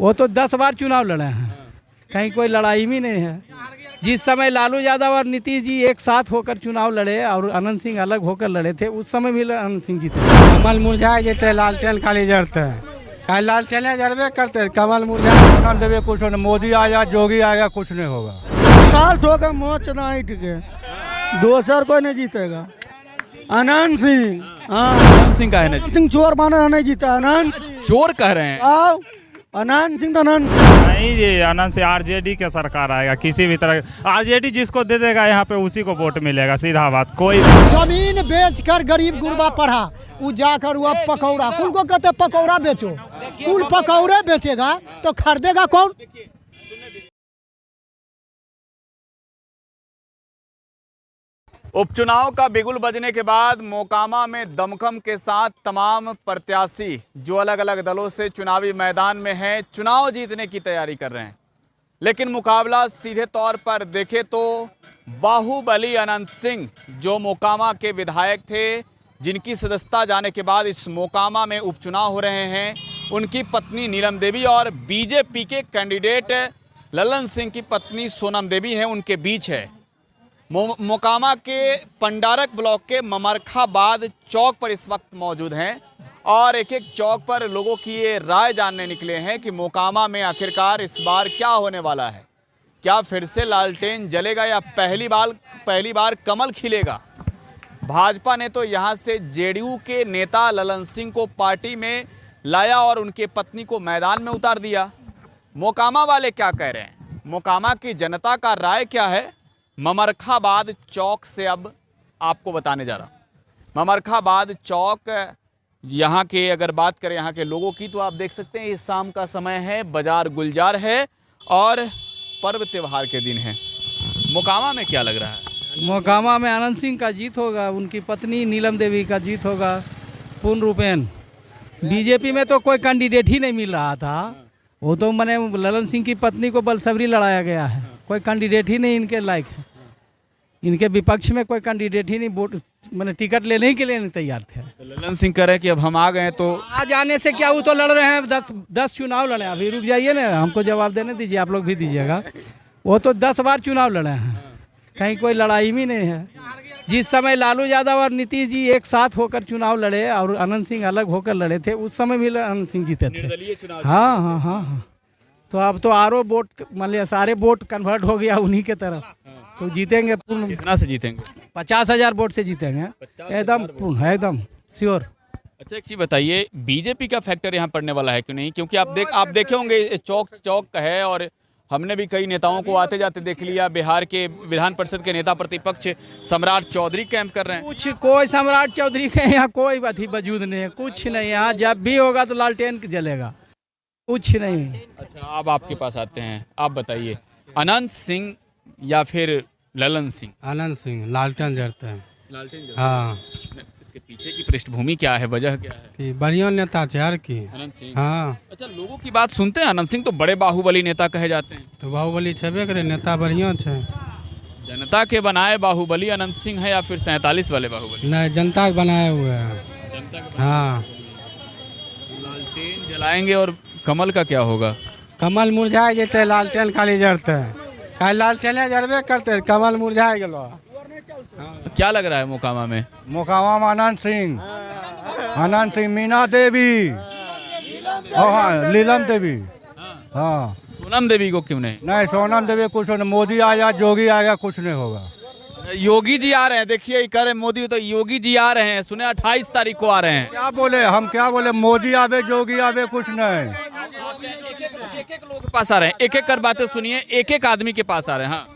वो तो 10 बार चुनाव लड़े हैं, कहीं कोई लड़ाई भी नहीं है। जिस समय लालू यादव और नीतीश जी एक साथ होकर चुनाव लड़े और अनंत सिंह अलग होकर लड़े थे, उस समय भी अनंत सिंह जीते। कमल मुरझाए जैसे लालटेन खाली जड़ते हैं, लालटेन जड़बे करते, कमल मुरझाए देवे कुछ नहीं, मोदी आया जोगी आएगा कुछ नहीं होगा। साल ठोकर मोच नहीं टिके, दोसर कोई नहीं जीतेगा। अनंत सिंह, हाँ अनंत सिंह का है ना, सिंह चोर माना नहीं जीता, अनंत चोर कह रहे हैं। आओ अनंत सिंह तो अनंत नहीं जी, अनंत से आरजेडी के सरकार आएगा, किसी भी तरह आरजेडी जिसको दे देगा यहाँ पे उसी को वोट मिलेगा, सीधा बात। कोई जमीन बेचकर गरीब गुरबा पढ़ा, वो जाकर हुआ पकौड़ा, कुल को कहते पकौड़ा बेचो, कुल पकौड़े बेचेगा तो खरीदेगा कौन? उपचुनाव का बिगुल बजने के बाद मोकामा में दमखम के साथ तमाम प्रत्याशी जो अलग अलग दलों से चुनावी मैदान में हैं, चुनाव जीतने की तैयारी कर रहे हैं। लेकिन मुकाबला सीधे तौर पर देखें तो बाहुबली अनंत सिंह, जो मोकामा के विधायक थे, जिनकी सदस्यता जाने के बाद इस मोकामा में उपचुनाव हो रहे हैं, उनकी पत्नी नीलम देवी और बीजेपी के कैंडिडेट ललन सिंह की पत्नी सोनम देवी हैं, उनके बीच है। मोकामा के पंडारक ब्लॉक के ममरखाबाद चौक पर इस वक्त मौजूद हैं और एक एक चौक पर लोगों की ये राय जानने निकले हैं कि मोकामा में आखिरकार इस बार क्या होने वाला है। क्या फिर से लालटेन जलेगा या पहली बार कमल खिलेगा। भाजपा ने तो यहाँ से जेडीयू के नेता ललन सिंह को पार्टी में लाया और उनके पत्नी को मैदान में उतार दिया। मोकामा वाले क्या कह रहे हैं, मोकामा की जनता का राय क्या है, ममरखाबाद चौक से अब आपको बताने जा रहा हूँ। ममरखाबाद चौक, यहाँ के अगर बात करें यहाँ के लोगों की, तो आप देख सकते हैं ये शाम का समय है, बाजार गुलजार है और पर्व त्यौहार के दिन है। मोकामा में क्या लग रहा है? मोकामा में अनंत सिंह का जीत होगा, उनकी पत्नी नीलम देवी का जीत होगा पूर्ण रूपेण। बीजेपी में तो कोई कैंडिडेट ही नहीं मिल रहा था, वो तो मैंने ललन सिंह की पत्नी को बलसबरी लड़ाया गया है, कोई कैंडिडेट ही नहीं इनके लायक है। इनके विपक्ष में कोई कैंडिडेट ही नहीं, वोट मैंने टिकट लेने के लिए नहीं तैयार थे। तो ललन सिंह कह रहे हैं कि अब हम आ गए तो आ जाने से क्या, वो तो लड़ रहे हैं, 10 चुनाव लड़े। अभी रुक जाइए ना, हमको जवाब देने दीजिए, आप लोग भी दीजिएगा। वो तो 10 बार चुनाव लड़े हैं, कहीं कोई लड़ाई भी नहीं है। जिस समय लालू यादव और नीतीश जी एक साथ होकर चुनाव लड़े और अनंत सिंह अलग होकर लड़े थे, उस समय भी अनंत सिंह जीते थे। हाँ हाँ हाँ हाँ। तो अब तो आरो वोट मान लिया, सारे वोट कन्वर्ट हो गया उन्हीं के तरफ, तो जीतेंगे पूर्ण। कितना से जीतेंगे? 50,000 वोट से जीतेंगे, एकदम पूर्ण, एकदम श्योर। अच्छा एक चीज़ बताइए, बीजेपी का फैक्टर यहाँ पड़ने वाला है क्यों नहीं? क्योंकि आप देखे होंगे चौक का है और हमने भी कई नेताओं को आते जाते देख लिया। बिहार के विधान परिषद के नेता प्रतिपक्ष सम्राट चौधरी कैंप कर रहे हैं। कुछ कोई सम्राट चौधरी के यहाँ कोई अथी वजूद नहीं है, कुछ नहीं। यहाँ जब भी होगा तो लालटेन जलेगा, कुछ नहीं। अच्छा अब आपके पास आते हैं, आप बताइए अनंत सिंह या फिर ललन सिंह? अनंत सिंह लालटेन जड़ते हैं। लालटेन हाँ, इसके पीछे की पृष्ठभूमि क्या है, वजह क्या है? कि बढ़िया नेता चार की अनंत सिंह। हाँ, अच्छा लोगों की बात सुनते हैं, अनंत सिंह तो बड़े बाहुबली नेता कहे जाते हैं। तो बाहुबली छेबे करे, नेता बढ़िया छे। जनता के बनाए बाहुबली अनंत सिंह है या फिर 47 वाले बाहुबली? नहीं, जनता के बनाए हुए हैं। जनता के हाँ, लालटेन जलाएंगे और कमल का क्या होगा? कमल मुरझाए जैसे लालटेन खाली जड़ते हैं, लालटेन जड़बे करते, कमल मुरझाए गलो। क्या लग रहा है मोकामा में? मोकामा में अनंत सिंह, मीना देवी, हाँ नीलम देवी। हाँ सोनम देवी को क्यों नहीं? नहीं, सोनम देवी कुछ नहीं, मोदी आया जोगी आएगा कुछ नहीं होगा। योगी जी आ रहे हैं, देखिए कह रहे मोदी, तो योगी जी आ रहे हैं, सुने 28 तारीख को आ रहे हैं। क्या बोले, हम क्या बोले, मोदी आवे जोगी आवे कुछ नहीं। एक लोगों के पास आ रहे हैं, एक एक कर बातें सुनिए, एक आदमी के पास आ रहे हैं। हाँ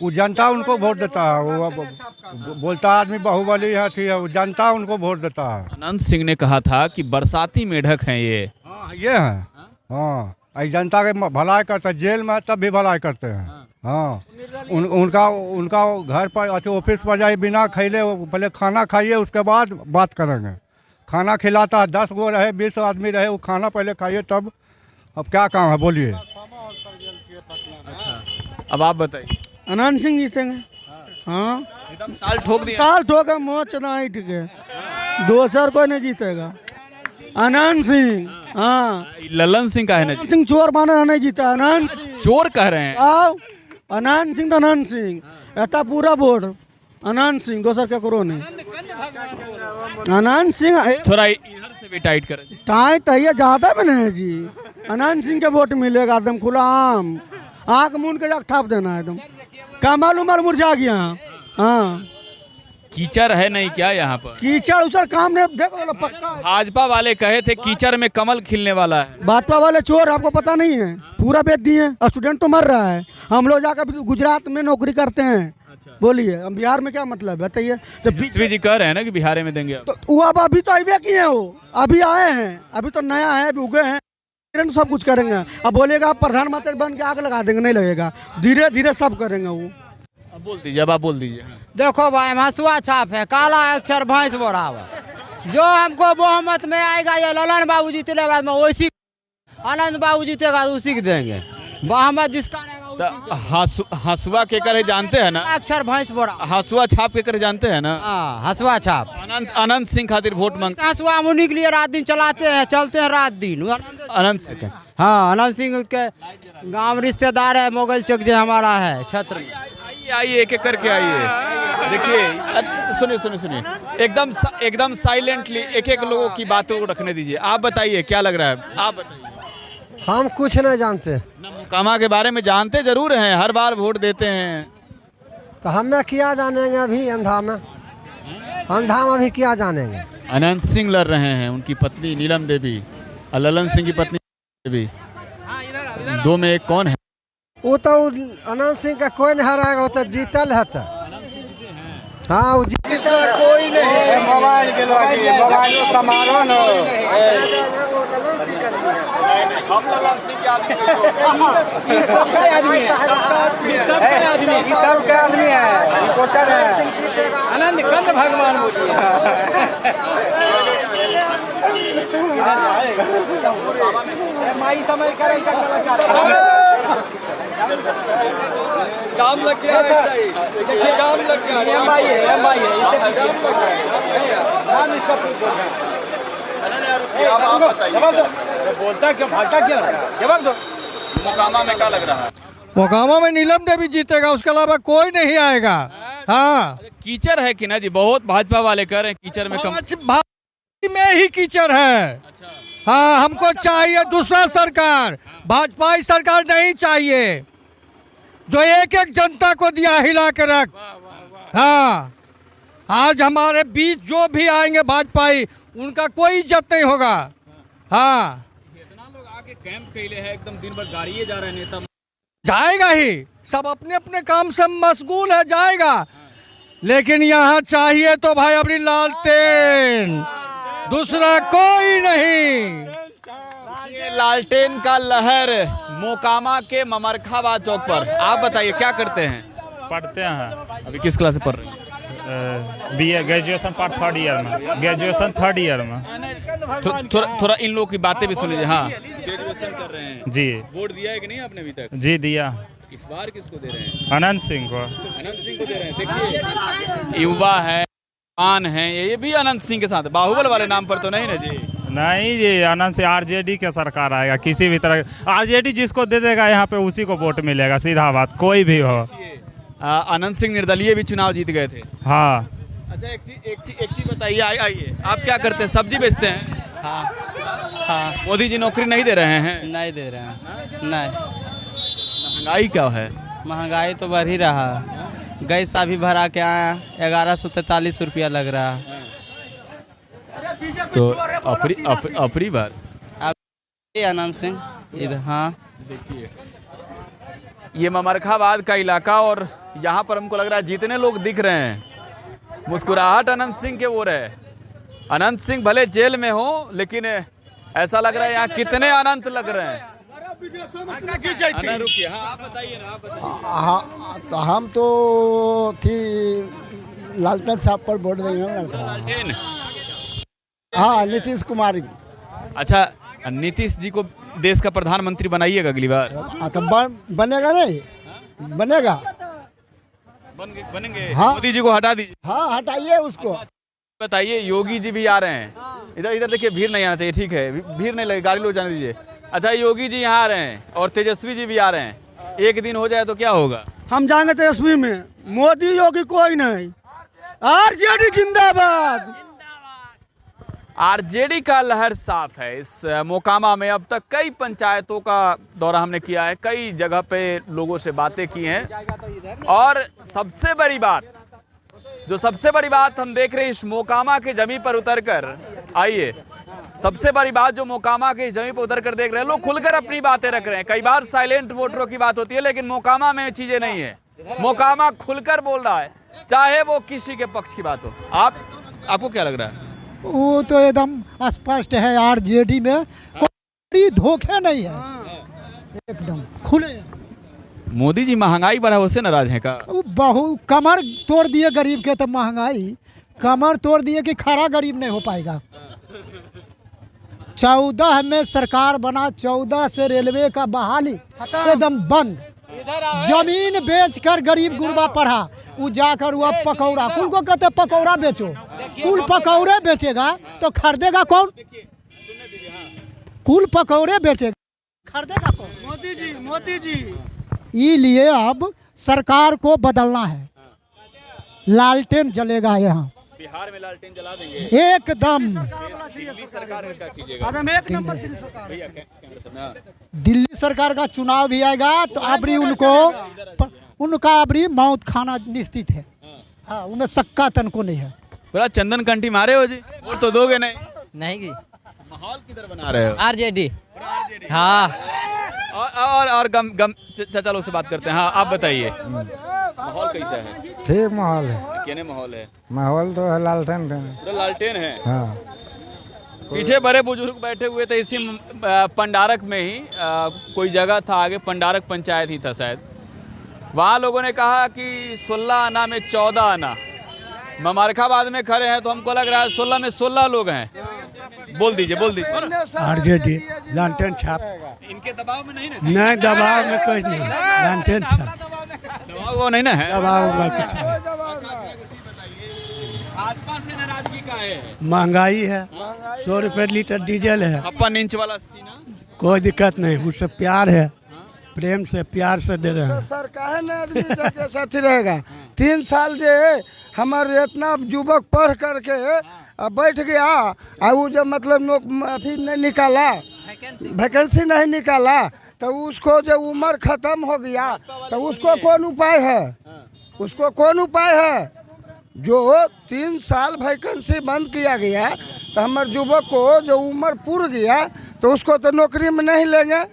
वो जनता उनको वोट देता है, वो बोलता आदमी बाहुबली है, थी वो जनता उनको वोट देता है। अनंत सिंह ने कहा था कि बरसाती मेढक हैं ये। हाँ ये है, हाँ जनता के भलाई करते हैं, जेल में तब भी भलाई करते हैं। हाँ उनका घर पर अच्छा ऑफिस पर जाए, बिना खैले पहले खाना खाइए उसके बाद बात करेंगे। खाना खिलाता है, 10 गो रहे 20 आदमी रहे, वो खाना पहले खाइए तब। अब क्या काम है बोलिए। अब आप बताइए। अनंत सिंह जीतेंगे। हाँ एकदम ताल ठोक दिया। ताल ठोकर मोच नहीं टिके, दोसर कोई नहीं जीतेगा। अनंत सिंह हाँ ललन सिंह का है ना जी? सिंह चोर माना नहीं जीता अनंत चोर कह रहे हैं। आओ अनंत सिंह तो अनंत सिंह एता पूरा वोट अनंत सिंह दोसर के करो नहीं अनंत सिंह थोड़ा इधर से भी टाइट करें। टाइट है ज्यादा में नहीं है जी अनंत सिंह के वोट मिलेगा एकदम खुला आम आँख मूंद के जाके ठाप देना है एकदम कमल उमल मुरझा गया। हाँ कीचड़ है नहीं क्या यहाँ पर? कीचड़ उचड़ काम नहीं देखो वाला पक्का है। भाजपा वाले कहे थे कीचड़ में कमल खिलने वाला है। भाजपा वाले चोर आपको पता नहीं है पूरा बेच दिए स्टूडेंट तो मर रहा है हम लोग जाकर गुजरात में नौकरी करते हैं। बोलिए हम बिहार में क्या मतलब है बताइए जब बीजेपी जी कह रहे हैं ना कि बिहार में देंगे। तो वो अब अभी तो अबे किए हैं वो अभी आए हैं अभी तो नया है अभी उगे हैं तो सब कुछ करेंगे। अब बोलेगा आप प्रधानमंत्री बन के आग लगा देंगे नहीं लगेगा धीरे धीरे सब करेंगे वो। अब बोल दीजिए अब आप बोल दीजिए। देखो भाई हसुआ छाप है काला अक्षर भैंस बराबर जो हमको बहुमत में आएगा ये ललन बाबू जीतने बाद में वैसी आनंद बाबू जीतेगा उसी को देंगे बहुमत जिसका हसुआ के करे जानते हैं ना? अक्षर भैंस बड़ा हसुआ छाप के करे जानते हैं ना? हाँ हसुआ छाप अनंत सिंह खातिर वोट मांग। हसुआ मुनि के लिए रात दिन चलाते हैं चलते हैं रात दिन अनंत सिंह। हाँ अनंत सिंह के गांव रिश्तेदार है मोगल चौक जो हमारा है क्षेत्र में। आइए एक एक करके आइए देखिए सुनिए सुनिए सुनिए एकदम साइलेंटली एक एक लोगों की बातों को रखने दीजिए। आप बताइए क्या लग रहा है आप बताइए। हम कुछ नहीं जानते मोकामा के बारे में जानते जरूर हैं हर बार वोट देते हैं तो हमें क्या जानेंगे अभी अंधा में अभी क्या जानेंगे। अनंत सिंह लड़ रहे हैं उनकी पत्नी नीलम देवी और ललन सिंह की पत्नी देवी दो में एक कौन है? वो तो अनंत सिंह का कोई नहीं हराएगा वो तो जीतल है तो हाँ वो कोई नहीं मोबाइल के मोबाइल समारोह न सबके आदमी है रिपोर्टर है आनंद कंद भगवान माई समय करे काम लग गया है काम लग गया है एमआई है नाम इसका बोलता क्या भागता क्या जवाब दो। मोकामा में क्या लग रहा है? मोकामा में नीलम देवी जीतेगा उसके अलावा कोई नहीं आएगा। हाँ कीचड़ है कि ना जी? बहुत भाजपा वाले कह रहे हैं कीचड़ में कम भाजपा में ही कीचड़ है। हाँ हमको चाहिए दूसरा सरकार भाजपाई सरकार नहीं चाहिए जो एक एक जनता को दिया हिला के रख। हाँ आज हमारे बीच जो भी आएंगे भाजपाई उनका कोई इज्जत नहीं होगा। हाँ इतना लोग आके कैंप कैले हैं एकदम दिन भर गाड़िए जा रहे हैं नेता जाएगा ही सब अपने अपने काम से मशगूल है जाएगा लेकिन यहाँ चाहिए तो भाई अपनी लालटेन दूसरा कोई नहीं। ये लालटेन का लहर मोकामा के ममरखाबाद चौक पर। आप बताइए क्या करते हैं? पढ़ते हैं अभी किस क्लास से पढ़ रहे हैं? BA graduation part third year में ग्रेजुएशन थर्ड ईयर में। थोड़ा इन लोगों की बातें भी सुन लीजिए। हाँ ग्रेजुएशन कर रहे हैं जी। वोट दिया है कि नहीं आपने अभी तक? जी दिया। इस बार किसको दे रहे हैं? अनंत सिंह को। अनंत सिंह को दे रहे हैं। देखिए युवा है पान है ये भी अनंत सिंह के साथ बाहुबल वाले नाम पर तो नहीं ना जी? नहीं जी अनंत से आरजेडी के सरकार आएगा किसी भी तरह आरजेडी जिसको दे देगा यहाँ पे उसी को वोट मिलेगा सीधा बात कोई भी हो। अनंत सिंह निर्दलीय भी चुनाव जीत गए थे। हाँ अच्छा एक चीज बताइए आइए आप क्या करते हैं? सब्जी बेचते हैं? हाँ हाँ मोदी जी नौकरी नहीं दे रहे हैं? नहीं दे रहे हैं नहीं। महंगाई क्या है? महंगाई तो बढ़ ही रहा है गैस अभी भरा के आया 1143 रुपया लग रहा है। तो अपनी बार आनंद सिंह इधर। हाँ देखिए ये ममरखाबाद का इलाका और यहाँ पर हमको लग रहा है जितने लोग दिख रहे हैं मुस्कुराहट अनंत सिंह के ओर है। अनंत सिंह भले जेल में हो लेकिन ऐसा लग रहा है यहाँ कितने अनंत लग रहे हैं। रुकिए हाँ आप बताइए ना आप बताइए। तो हम तो थी लालटेन साहब पर वोट देंगे। हाँ नीतीश कुमार। अच्छा नीतीश जी को देश का प्रधानमंत्री बनाइएगा अगली बार? तो बनेगा नहीं बनेगा बनेंगे। हाँ। मोदी जी को हटा दीजिए। हाँ हटाइए उसको। बताइए योगी जी भी आ रहे हैं इधर इधर देखिए, भीड़ नहीं आना चाहिए, ठीक है, भीड़ नहीं लगे, गाड़ी लोग जाने दीजिए। अच्छा, योगी जी यहाँ आ रहे हैं और तेजस्वी जी भी आ रहे हैं, एक दिन हो जाए तो क्या होगा? हम जाएंगे तेजस्वी में, मोदी योगी कोई नहीं, आरजेडी जिंदाबाद। आरजेडी का लहर साफ है। इस मोकामा में अब तक कई पंचायतों का दौरा हमने किया है, कई जगह पे लोगों से बातें की हैं, और सबसे बड़ी बात हम देख रहे हैं इस मोकामा के जमीन पर उतरकर, आइए, सबसे बड़ी बात जो मोकामा के जमीन पर उतरकर देख रहे हैं, लोग खुलकर अपनी बातें रख रहे हैं। कई बार साइलेंट वोटरों की बात होती है, लेकिन मोकामा में चीजें नहीं है। मोकामा खुलकर बोल रहा है, चाहे वो किसी के पक्ष की बात हो। आपको क्या लग रहा है? वो तो एकदम स्पष्ट है, आरजेडी में कोई धोखे नहीं है, एकदम खुले। मोदी जी महंगाई बढ़ा उससे नाराज है का? वो बहु कमर तोड़ दिए गरीब के, तो महंगाई कमर तोड़ दिए कि खड़ा गरीब नहीं हो पाएगा। 14 में सरकार बना, 14 से रेलवे का बहाली एकदम बंद, जमीन बेचकर गरीब गुरबा पढ़ा, वो जाकर वो पकौड़ा, कुल को कहते पकौड़ा बेचो, कुल पकौड़े बेचेगा तो खरीदेगा कौन? कुल पकौड़े बेचेगा, खरीदेगा कौन? मोदी जी इसलिए अब सरकार को बदलना है, लालटेन जलेगा यहाँ बिहार में, लालटेन जला देंगे एकदम। सरकार का कीजिएगा? एकदम एक नंबर दिल्ली सरकार का चुनाव भी आएगा तो अबरी उनका अबरी मौत खाना निश्चित है। हाँ, उनमें सक्का तन को नहीं है। पूरा चंदन कंठी मारे हो जी, और तो दोगे नहीं? नहीं की माहौल किधर बना रहे हो? आरजेडी। हाँ, और चलो से बात करते हैं। हाँ, आप बताइए, माहौल कैसा है? ठीक माहौल है। केने माहौल है? माहौल तो है लालटेन का। पूरा लालटेन है। हाँ, पीछे बड़े बुजुर्ग बैठे हुए थे इसी पंडारक में ही, कोई जगह था आगे, पंडारक पंचायत ही था शायद, वहाँ लोगों ने कहा कि 16 आना में 14 आना। ममारखाबाद में खड़े हैं तो हमको लग रहा है 16 में 16 लोग हैं। बोल दीजिए। आरजेडी लालटेन छाप। इनके दबाव में नहीं ना? नहीं, दबाव में कोई नहीं, लालटेन छाप, दबाव वो नहीं ना है? दबाव में कुछ नहीं। भाजपा से नाराजगी का है? महंगाई है, 100 रुपये लीटर डीजल है। 56 इंच वाला सीना, कोई दिक्कत नहीं, उससे प्यार है, प्रेम से प्यार से दे रहे हैं। सरकार ने आदमी के साथ रहेगा। 3 साल जे हमारे इतना युवक पढ़ करके बैठ गया, और वो जब मतलब अभी नहीं निकाला, वैकेंसी नहीं निकाला, तो उसको जब उम्र खत्म हो गया तो उसको कौन उपाय है? जो 3 साल वैकेंसी बंद किया गया, तो हमारे युवक को जो उम्र पूर गया तो उसको तो नौकरी में नहीं लेंगे,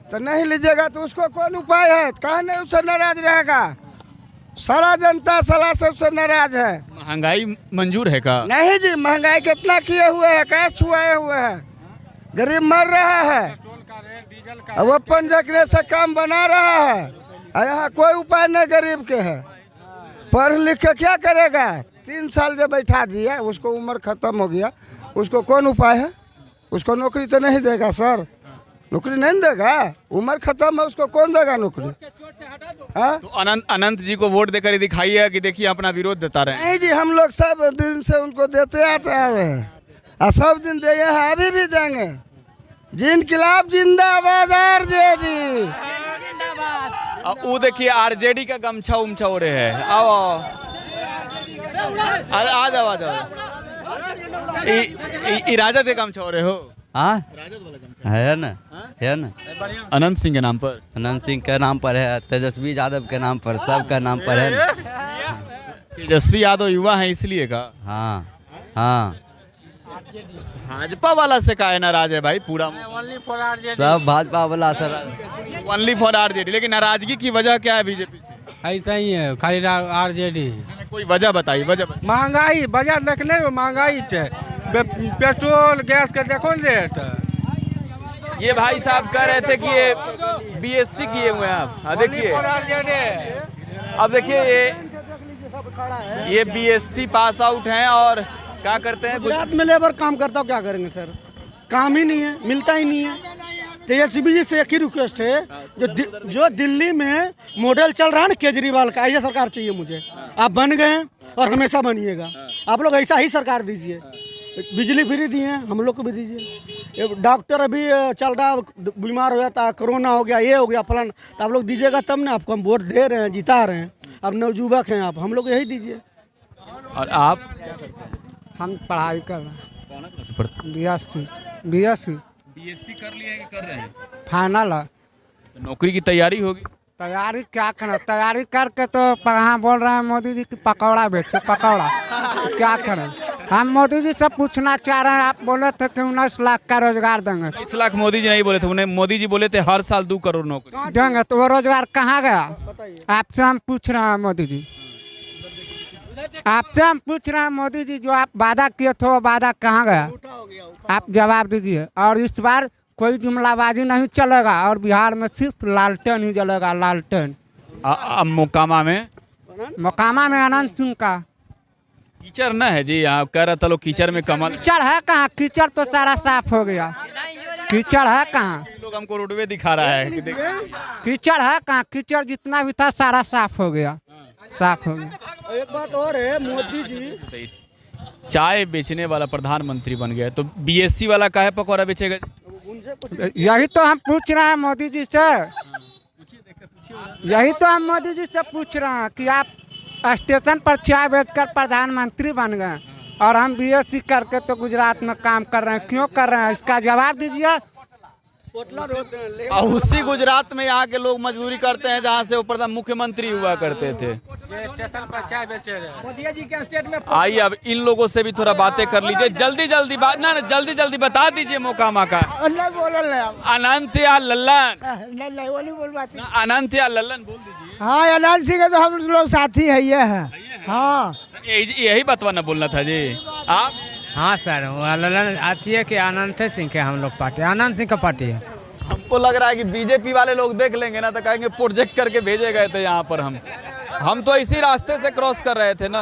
तो नहीं लीजिएगा तो उसको कौन उपाय है? कहाँ नहीं उससे नाराज रहेगा? सारा जनता सलाह सबसे नाराज है। महंगाई मंजूर है का? नहीं जी, महंगाई कितना किए हुए है, कैसे छुआए हुए है, गरीब मर रहा है, अब अपन जगने से काम बना रहा है, यहाँ कोई उपाय नहीं गरीब के है। पढ़ लिख के क्या करेगा? 3 साल जब बैठा दिया, उसको उम्र खत्म हो गया, उसको कौन उपाय है? उसको नौकरी तो नहीं देगा सर, नौकरी नहीं देगा, उम्र खत्म है, उसको कौन देगा नौकरी? हाँ? तो अनंत जी को वोट देकर दिखाइए कि देखिए अपना विरोध देता रहे। नहीं जी, हम लोग सब दिन से उनको देते आते आ रहे हैं, और सब दिन दिए हैं, अभी भी देंगे। जिनकिलाब जिंदाबाद, आरजेडी। वो देखिए आरजेडी का गमछा उमछा हो रहे हैं। आओ आ जाओ। राजद के गमछा हो रहे हो? हाँ राजद वाला गमछा है ना, अनंत सिंह के नाम पर? अनंत सिंह के नाम पर है, तेजस्वी यादव के नाम पर, सबका नाम पर है। तेजस्वी यादव युवा है इसलिए का? हाँ। भाजपा वाला से का है नाराज है भाई? पूरा सब भाजपा वाला सर, ओनली फॉर आरजेडी। लेकिन नाराजगी की वजह क्या है बीजेपी से? ऐसा ही है, खाली आरजेडी। कोई वजह बताइए, वजह। महंगाई बाजार देखने में महंगाई है, पेट्रोल गैस के देखो रेट। ये भाई साहब कह रहे थे कि ये बीएससी किए हुए हैं आप। हाँ देखिए, अब देखिए ये बीएससी पास आउट हैं और क्या करते हैं? गुजरात में लेबर काम करता हूँ, क्या करेंगे सर? काम ही नहीं है, मिलता ही नहीं है। तेजस्वी जी से एक ही रिक्वेस्ट है, जो दिल्ली में मॉडल चल रहा है ना केजरीवाल का, ऐसा सरकार चाहिए मुझे। आप बन गए और हमेशा बनिएगा, आप लोग ऐसा ही सरकार दीजिए। बिजली फ्री दिए हैं, हम लोग को भी दीजिए। ये डॉक्टर अभी चल रहा, बीमार हो जाता, कोरोना हो गया, ये हो गया फलान, तो आप लोग दीजिएगा तब ना। आपको हम वोट दे रहे हैं, जिता रहे हैं, अब नवजुवक हैं आप, हम लोग यही दीजिए। और आप हम पढ़ाई कर रहे हैं, BSc बीएससी कर लिए हैं कि कर रहे हैं? फाइनल है। तो नौकरी की तैयारी होगी। तैयारी क्या करें, तैयारी करके तो यहाँ बोल रहे हैं मोदी जी की पकौड़ा बेचो, पकौड़ा क्या करें। हम मोदी जी से पूछना चाह रहे हैं, आप बोले थे कि 19 लाख का रोजगार देंगे। 20 लाख मोदी जी नहीं बोले थे, उन्हें मोदी जी बोले थे हर साल 2 करोड़ नौकरी देंगे, तो वो रोजगार कहाँ गया? आपसे हम पूछ रहे हैं मोदी जी, आपसे हम पूछ रहे हैं मोदी जी, जो आप वादा किए थे वो वादा कहाँ गया? आप जवाब दीजिए। और इस बार कोई जुमलाबाजी नहीं चलेगा, और बिहार में सिर्फ लालटेन ही जलेगा, लालटेन। अब मोकामा में अनंत सिंह का कीचड़ न है जी, यहाँ कह रहा था लोग कीचड़ में कमल। कीचड़ है कहाँ? कीचड़ तो सारा साफ हो गया, कीचड़ है कहाँ? लोग हमको रोडवे दिखा रहा है कि कीचड़ है कहाँ? कीचड़ जितना भी था सारा साफ हो गया, साफ हो गया। एक बात और है, मोदी जी चाय बेचने वाला प्रधानमंत्री बन गया, तो बीएससी वाला काहे पकौड़ा बेचेगा? यही तो हम पूछ रहे हैं मोदी जी से, यही तो हम मोदी जी से पूछ रहे हैं कि आप स्टेशन पर चाय बेचकर प्रधानमंत्री बन गए, और हम BSc करके तो गुजरात में काम कर रहे हैं, क्यों कर रहे हैं? इसका जवाब दीजिए। और उसी गुजरात में यहाँ के लोग मजदूरी करते हैं जहाँ से वो प्रधान मुख्यमंत्री हुआ करते थे। स्टेशन पर चाय बेचे रहे मोदी जी के स्टेट में। आइए अब इन लोगों से भी थोड़ा बातें कर लीजिए, जल्दी जल्दी बात ना, जल्दी जल्दी बता दीजिए मोकामा का। अनंत या लल्लन, अनंत या लल्लन बोल दीजिए। हाँ, अनंत सिंह के तो हम लोग साथी है, ये है। हाँ, यही बतवा ना बोलना था जी। आप हाँ सर, ललन आती है कि अनंत सिंह के हम लोग पार्टी, अनंत सिंह का पार्टी है। हमको लग रहा है कि बीजेपी वाले लोग देख लेंगे ना तो कहेंगे प्रोजेक्ट करके भेजे गए थे यहाँ पर। हम तो इसी रास्ते से क्रॉस कर रहे थे ना।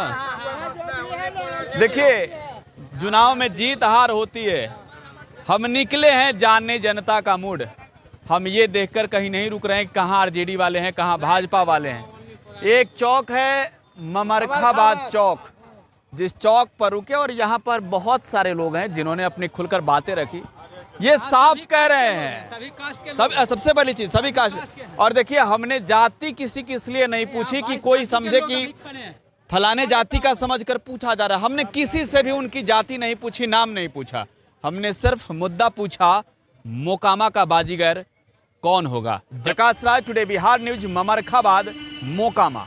देखिए, चुनाव में जीत हार होती है। हम निकले हैं जानने जनता का मूड। हम ये देखकर कहीं नहीं रुक रहे हैं कहाँ आरजेडी वाले हैं, कहाँ भाजपा वाले हैं। एक चौक है ममरखाबाद चौक, जिस चौक पर रुके और यहाँ पर बहुत सारे लोग हैं जिन्होंने अपनी खुलकर बातें रखी। ये साफ कह रहे हैं सबसे पहली चीज सभी कास्ट। और देखिए, हमने जाति किसी की इसलिए नहीं पूछी कि कोई समझे कि फलाने जाति का समझकर पूछा जा रहा है। हमने किसी से भी उनकी जाति नहीं पूछी, नाम नहीं पूछा। हमने सिर्फ मुद्दा पूछा, मोकामा का बाजीगर कौन होगा। जकास राय, टुडे बिहार न्यूज, ममरखाबाद, मोकामा।